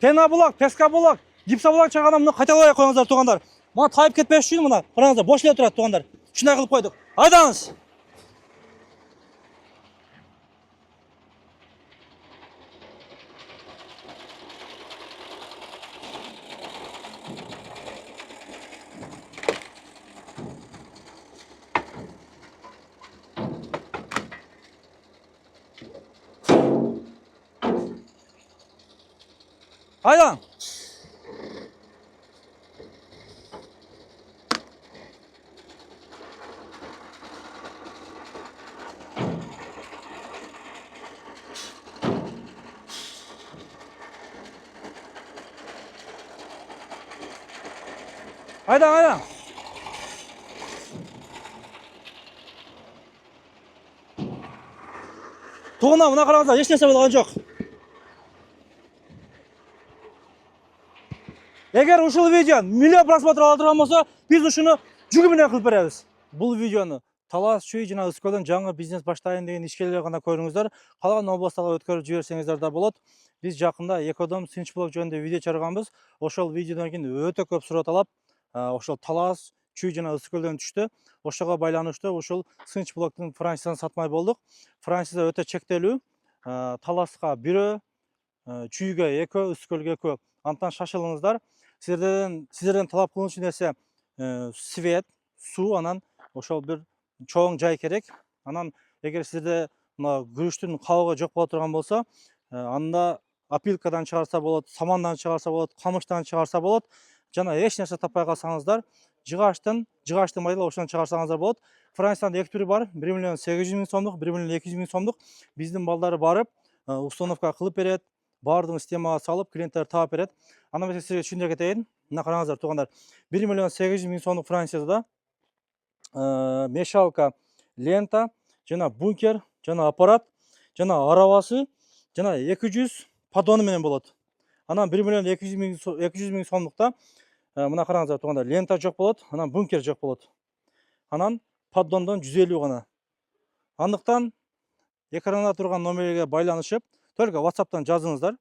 пенобулак, пескобулак, гипсобулак чагана мына кайталай коюңуздар туугандар. Мына тайып кетпеш үчүн мына караңыздар, бош эле турат туугандар. Ушундай кылып койдук. Айдаңыз. Aydan. Aydan. Туғына мына қараңыздар, еш нәрсе болған жоқ. Егер ушул видео миллион просмотр ала турган болсо, биз ушуну жүгү менен кылып беребиз. Бул видеону Талас, Чүй жана Ыскөлдөн жаңы бизнес баштайын деген ишкерлер гана көрүңүздөр. Калган областтарга өткөрүп жиберсеңиздер да болот. Биз жакында экодом сынч блок жөнүндө видео чыгарганбыз. Ошол видеодон кийин өтө көп суроо талап, ошол Талас, Чүй жана Ыскөлдөн түштү. Ошого байланыштуу ушул сынч блоктун франшизасын сатмай болдук. Франшиза өтө чектелүү. Таласка 1, Чүйгө 2, Ыскөлгө 2. Антан шашылыңыздар. Сиздерден талап кылынчу нерсе свет, суу, анан ошол бир чоң жай керек. Анан эгер сизде мына күрүчтүн кабыгы жок боло турган болсо, анда опилкадан чыгарса болот, самандан чыгарса болот, камыштан чыгарса болот. Жана эч нерсе таппай калсаңыздар, жыгачтын майдалап ошондон чыгарсаңыздар болот. Франциянын 2 түрү бар. 1 миллион 800 миң сомдук, 1 миллион 200 миң сомдук. Биздин балдары барып, установка кылып берет, баардыгын системага салып, клиенттер таап берет. Андан башка сизге түшүндүрө кетейин. Мына караңыздар туугандар. 1 миллион 800 миң сомдук франшизада мешалка, лента, жана бункер, жана аппарат, жана арабасы, жана 200 поддону менен болот. Анан 1 миллион 200 миң сомдукта мына караңыздар туугандар, лента жок болот, анан бункер жок болот. Анан поддондон 150 гана. Андыктан экранда турган номерге байланышып, только WhatsApp'тан жазыңыздар.